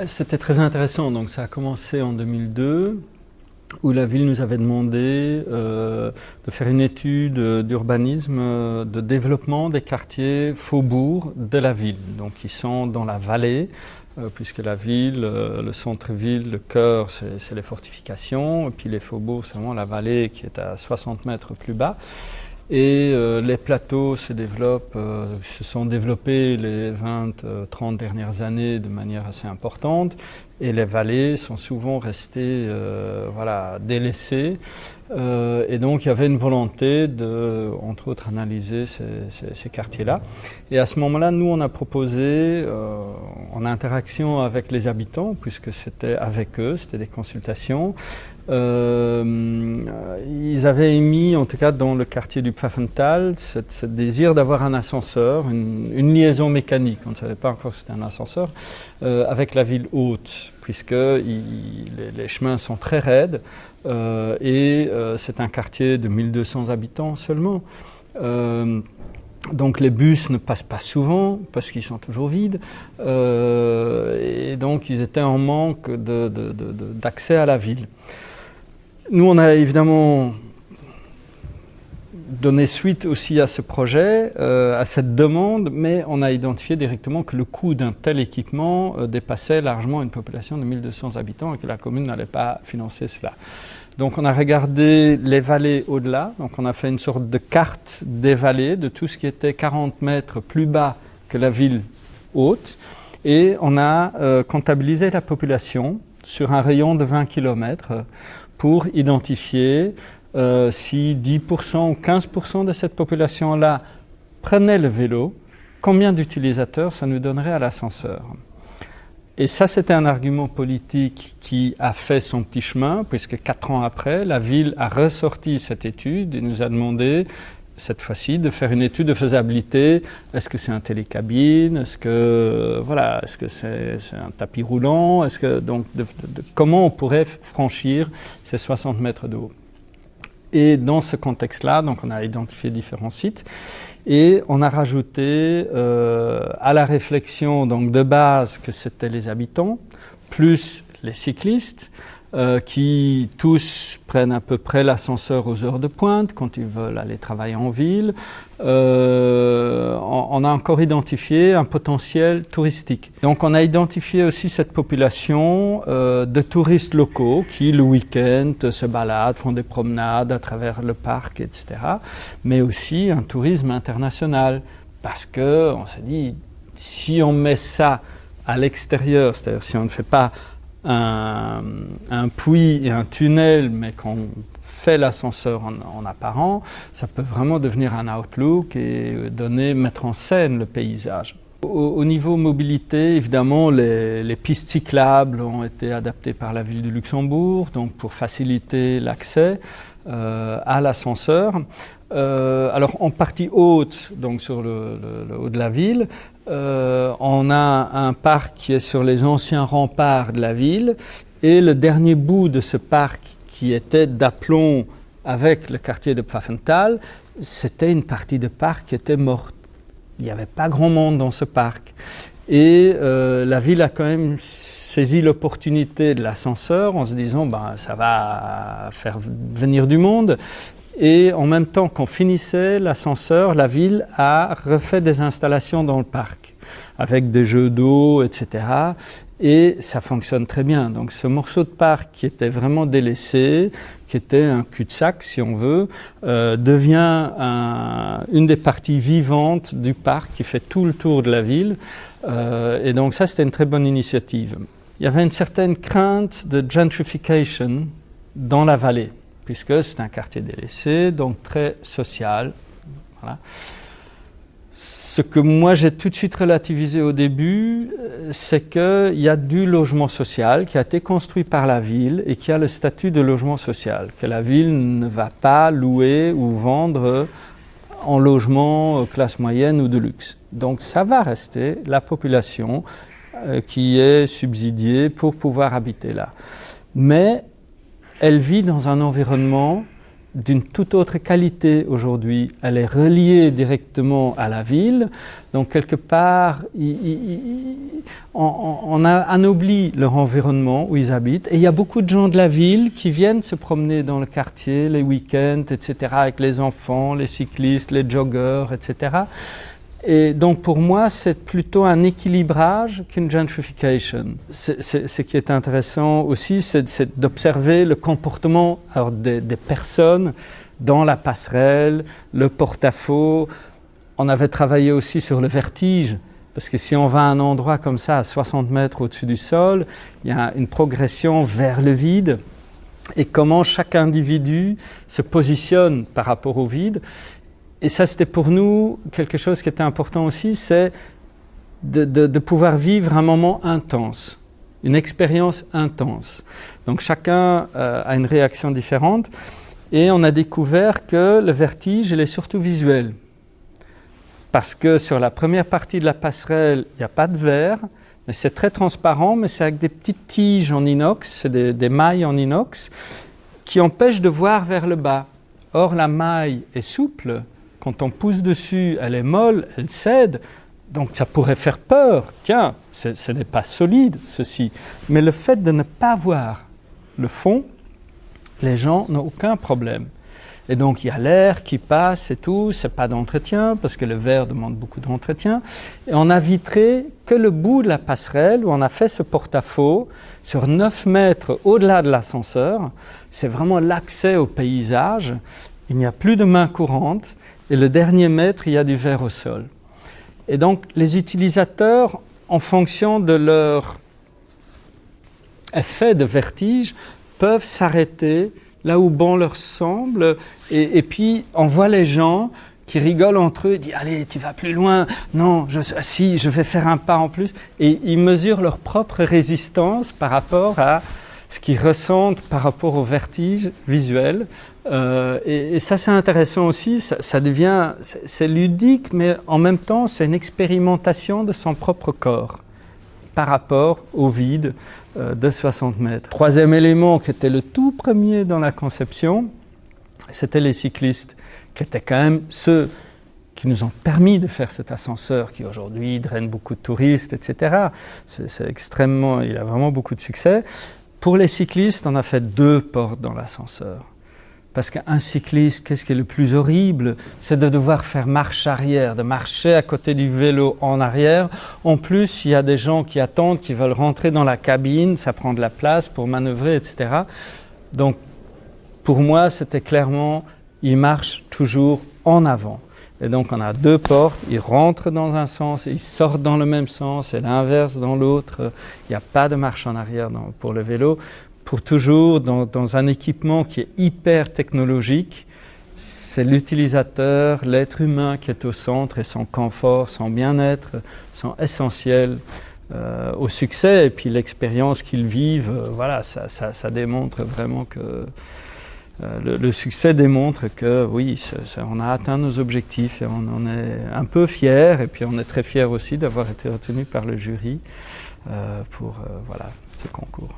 C'était très intéressant. Donc ça a commencé en 2002, où la ville nous avait demandé de faire une étude d'urbanisme, de développement des quartiers faubourgs de la ville, donc qui sont dans la vallée, puisque la ville, le centre-ville, le cœur, c'est les fortifications, et puis les faubourgs, c'est vraiment la vallée qui est à 60 mètres plus bas. Et les plateaux se sont développés les 20-30 dernières années de manière assez importante, et les vallées sont souvent restées délaissées. Et donc il y avait une volonté de, entre autres, analyser ces quartiers-là. Et à ce moment-là, nous, on a proposé, en interaction avec les habitants, puisque c'était avec eux, c'était des consultations, ils avaient émis, en tout cas dans le quartier du Pfaffental, ce désir d'avoir un ascenseur, une liaison mécanique, on ne savait pas encore que c'était un ascenseur, avec la ville haute, puisque les chemins sont très raides et c'est un quartier de 1200 habitants seulement. Donc les bus ne passent pas souvent parce qu'ils sont toujours vides et donc ils étaient en manque d'accès à la ville. Nous, on a évidemment donné suite aussi à ce projet, à cette demande, mais on a identifié directement que le coût d'un tel équipement dépassait largement une population de 1200 habitants et que la commune n'allait pas financer cela. Donc on a regardé les vallées au-delà, donc on a fait une sorte de carte des vallées, de tout ce qui était 40 mètres plus bas que la ville haute, et on a comptabilisé la population sur un rayon de 20 km pour identifier si 10% ou 15% de cette population-là prenait le vélo, combien d'utilisateurs ça nous donnerait à l'ascenseur. Et ça, c'était un argument politique qui a fait son petit chemin, puisque 4 ans après, la ville a ressorti cette étude et nous a demandé, cette fois-ci, de faire une étude de faisabilité. Est-ce que c'est un télécabine? Est-ce que c'est un tapis roulant? Donc, comment on pourrait franchir ces 60 mètres de haut? Et dans ce contexte-là, donc on a identifié différents sites et on a rajouté à la réflexion donc de base que c'était les habitants, plus les cyclistes, qui tous prennent à peu près l'ascenseur aux heures de pointe quand ils veulent aller travailler en ville. On a encore identifié un potentiel touristique. Donc on a identifié aussi cette population de touristes locaux qui le week-end se baladent, font des promenades à travers le parc, etc. Mais aussi un tourisme international parce qu'on s'est dit si on met ça à l'extérieur, c'est-à-dire si on ne fait pas un puits et un tunnel, mais qu'on fait l'ascenseur en apparent, ça peut vraiment devenir un outlook et mettre en scène le paysage. Au niveau mobilité, évidemment, les pistes cyclables ont été adaptées par la ville de Luxembourg, donc pour faciliter l'accès à l'ascenseur. Alors en partie haute, donc sur le haut de la ville, on a un parc qui est sur les anciens remparts de la ville et le dernier bout de ce parc qui était d'aplomb avec le quartier de Pfaffental, c'était une partie de parc qui était morte. Il n'y avait pas grand monde dans ce parc. Et la ville a quand même saisi l'opportunité de l'ascenseur en se disant ça va faire venir du monde. Et en même temps qu'on finissait l'ascenseur, la ville a refait des installations dans le parc avec des jeux d'eau, etc. Et ça fonctionne très bien. Donc ce morceau de parc qui était vraiment délaissé, qui était un cul-de-sac si on veut, devient une des parties vivantes du parc qui fait tout le tour de la ville. Et donc ça, c'était une très bonne initiative. Il y avait une certaine crainte de gentrification dans la vallée, puisque c'est un quartier délaissé, donc très social. Voilà. Ce que moi j'ai tout de suite relativisé au début, c'est qu'il y a du logement social qui a été construit par la ville et qui a le statut de logement social, que la ville ne va pas louer ou vendre en logement classe moyenne ou de luxe. Donc ça va rester la population qui est subsidiée pour pouvoir habiter là. Mais elle vit dans un environnement d'une toute autre qualité aujourd'hui. Elle est reliée directement à la ville. Donc quelque part, on anoblit leur environnement où ils habitent. Et il y a beaucoup de gens de la ville qui viennent se promener dans le quartier les week-ends, etc., avec les enfants, les cyclistes, les joggeurs, etc. Et donc pour moi, c'est plutôt un équilibrage qu'une gentrification. Ce qui est intéressant aussi, c'est d'observer le comportement des personnes dans la passerelle, le porte-à-faux. On avait travaillé aussi sur le vertige, parce que si on va à un endroit comme ça, à 60 mètres au-dessus du sol, il y a une progression vers le vide, et comment chaque individu se positionne par rapport au vide. Et ça, c'était pour nous quelque chose qui était important aussi, c'est de pouvoir vivre un moment intense, une expérience intense. Donc chacun a une réaction différente, et on a découvert que le vertige, il est surtout visuel. Parce que sur la première partie de la passerelle, il n'y a pas de verre, mais c'est très transparent, mais c'est avec des petites tiges en inox, c'est des mailles en inox, qui empêchent de voir vers le bas. Or, la maille est souple. Quand on pousse dessus, elle est molle, elle cède, donc ça pourrait faire peur. Tiens, ce n'est pas solide, ceci. Mais le fait de ne pas voir le fond, les gens n'ont aucun problème. Et donc il y a l'air qui passe et tout, c'est pas d'entretien, parce que le verre demande beaucoup d'entretien. Et on a vitré que le bout de la passerelle, où on a fait ce porte-à-faux, sur 9 mètres au-delà de l'ascenseur. C'est vraiment l'accès au paysage. Il n'y a plus de main courante. Et le dernier mètre, il y a du verre au sol. Et donc, les utilisateurs, en fonction de leur effet de vertige, peuvent s'arrêter là où bon leur semble. Et puis, on voit les gens qui rigolent entre eux, disent « Allez, tu vas plus loin. Non, si, je vais faire un pas en plus. » Et ils mesurent leur propre résistance par rapport à ce qu'ils ressentent par rapport au vertige visuel. Et ça, c'est intéressant aussi, ça devient, c'est ludique, mais en même temps, c'est une expérimentation de son propre corps par rapport au vide de 60 mètres. Troisième élément qui était le tout premier dans la conception, c'était les cyclistes, qui étaient quand même ceux qui nous ont permis de faire cet ascenseur qui aujourd'hui draine beaucoup de touristes, etc. C'est extrêmement, il a vraiment beaucoup de succès. Pour les cyclistes, on a fait 2 portes dans l'ascenseur. Parce qu'un cycliste, qu'est-ce qui est le plus horrible? C'est de devoir faire marche arrière, de marcher à côté du vélo en arrière. En plus, il y a des gens qui attendent, qui veulent rentrer dans la cabine, ça prend de la place pour manœuvrer, etc. Donc, pour moi, c'était clairement, il marche toujours en avant. Et donc, on a 2 portes, ils rentrent dans un sens, ils sortent dans le même sens, et l'inverse dans l'autre. Il n'y a pas de marche en arrière pour le vélo. Pour toujours, dans un équipement qui est hyper technologique, c'est l'utilisateur, l'être humain qui est au centre, et son confort, son bien-être sont essentiels au succès. Et puis l'expérience qu'ils vivent, voilà, ça démontre vraiment que le succès démontre que oui, on a atteint nos objectifs et on en est un peu fiers. Et puis on est très fiers aussi d'avoir été retenu par le jury pour voilà, ce concours.